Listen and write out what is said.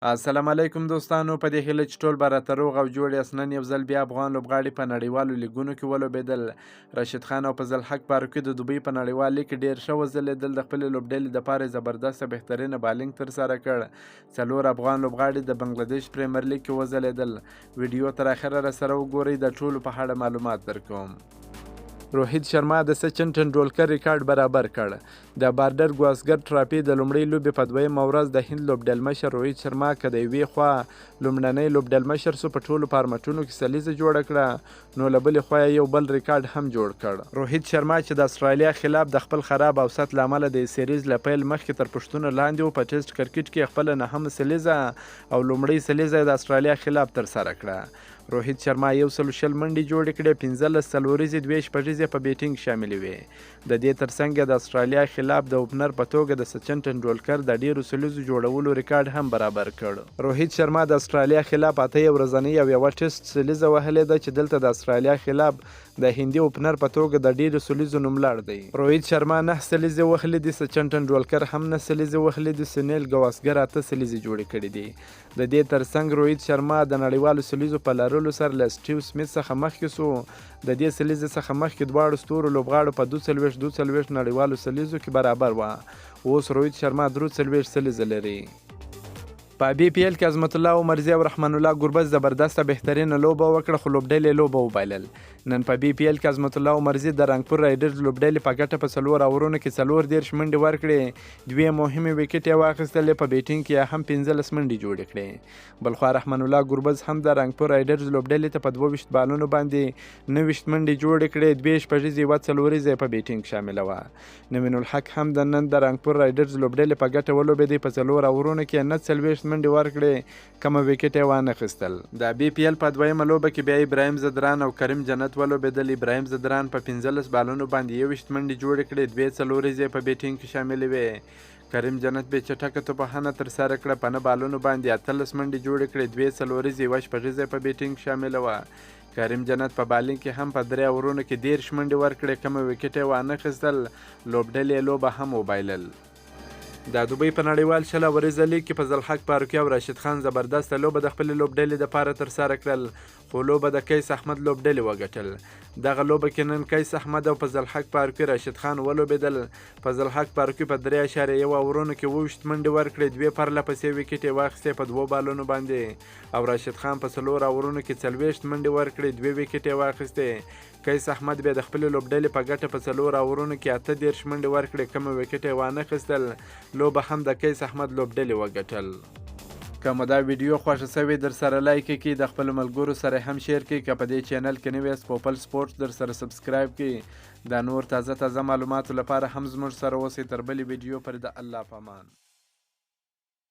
السلام علیکم دوستانو، په دې هیله چې ټول به راته روغ او جوړ یاست. نن یو ځل بیا افغان لوبغاړي په نړیوالو لیګونو کې ولوبېدل. راشد خان او فضل حق فاروقي د دوبۍ په نړیوال لیګ کې ډېر ښه وځلېدل. د خپلې لوبډلې دپاره زبردسته بهترینه بالینګ ترسره کړ. څلور افغان لوبغاړي د بنګلادیش پریمیر لیګ کې وځلېدل. ویډیو تر اخره راسره وګورئ، د ټولو په اړه معلومات درکوم. روهیت شرما د سچن ټنډولکر ریکارډ برابر کړ. د بارډر ګواسکر ټرافي د لومړۍ لوبې په دویمه ورځ د هند لوبډلمشر روهیت شرما که د یوې خوا لومړنی لوبډلمشر سو، په ټولو فارمټونو کې سلیزه جوړه کړه، نو له بلې خوا یو بل ریکارډ هم جوړ کړ. روهیت شرما چې د استرالیا خلاف د خپل خراب اوسط له امله د سیریز له پیل مخکې تر پوښتنو لاندې و، په ټیسټ کرکټ کې خپله نهمه سلیزه او لومړۍ سلیزه د استرالیا خلاف ترسره کړه. روهیت شرما 120 منډې جوړې کړې، 15 څلوریزې، 2 شپږیزې په بیټینګ شاملې وې. د دې ترڅنګ د استرالیا خلاف د اوپنر په توګه د سچن ټنډولکر د ډیرو سلیزو جوړولو ریکارډ هم برابر کړ. روهیت شرما د استرالیا خلاف 8 ورځنۍ او یوه ټیسټ سلیزه وهلې ده، چې دلته د استرالیا خلاف د هندي اوپنر په توګه د ډیرو سلیزو نوملړ دی. روهیت شرما 9 سلیزې وهلې دي، سچن ټنډولکر هم 9 سلیزې وهلې دي، سنیل ګواسکر 8 سلیزې جوړې کړې دي. د دې ترڅنګ روهیت شرما د نړیوالو سلیزو په لرلو سره له سټیو سمیت څخه مخکې سو. د دې سلیزې څخه مخکې دواړو ستورو لوبغاړو په 42 نړیوالو سلیزو کې برابر وه. اوس روهیت شرما 43 سلیزه لري. په بي پی ایل کې عظمت الله عمرزي او رحمان الله ګربز زبردسته بهترینه لوبه وکړه، خو لوبډلې لوبه وبایلل. نن په بي پی ایل کې عظمت الله عمرزي د رنګپور رایډرز لوبډلې په ګټه په 4 اورونو کې 34 منډې ورکړې، 2 مهمې وکټ یې واخیستلې، په بیټینګ کې هم 15 منډې جوړې کړې. بلخوا رحمان الله ګربز هم د رنګپور رایډرز لوبډلې ته په 22 بالونو باندې 90 منډې جوړې کړې، 2 شپږیزې، 1 څلوریزې په بیټینګ شامله وه. نوین الحق هم د نن د رنګپور رایډرز لوبډلې په ګټه ولوبېدی، په 4 اورونو کې 49 منډې ورکړې، کمه وکټ یې وانخیستل. د بي پی ایل په دویمه لوبه کې بیا ابراهیم زدران او کریم جنت ولوبېدل. ابراهیم زدران په 15 بالونو باندې 21 منډې جوړې کړې، 2 څلوریزې په بیټینګ کې شاملې وې. کریم جنت بې چټکه توپخانه ترسره کړه، په 9 بالونو باندې 18 منډې جوړې کړې، 2 څلوریزې، 1 شپږیزې په بیټینګ شامله وه. کریم جنت په بالینګ کې هم په 3 اورونو کې 13 منډې ورکړې، کمه وکټ یې وانخیستل، لوبډلې لوبه هم وبایلل. د دوبۍ په نړیوال 20 اوریزه لیګ کې فضل حق فاروقي او راشد خان زبردسته لوبه د خپلې لوبډلې دپاره ترسره کړل، خو لوبه د کیس احمد لوبډلې وګټل. دغه لوبه کې نن کیس احمد او فضل حق فاروقي راشد خان ولوبېدل. فضل حق فاروقي په 3.1 اورونو کې 20 منډې ورکړې، 2 پرله پسې وکټ یې واخیستې په 2 بالونو باندې، او راشد خان په 4 اورونو کې 40 منډې ورکړې، 2 وکټ یې واخیستې. کیس احمد بیا د خپلې لوبډلې په ګټه په 4 اورونو کې 38 منډې ورکړې، کمه وکټ یې وانخیستل، لوبه هم د کیس احمد لوبډلې وګټل. که مو دا ویډیو خوښه سوې در سره لایک کړئ، د خپلو ملګرو سره هم شیر کړئ. که په دې چینل کې نوی یاست پوپل سپورټس در سره سبسکرایب کړئ. دا نور تازه معلوماتو لپاره هم زموږ سره اوسئ. تر بلې ویډیو پورې د الله په امان.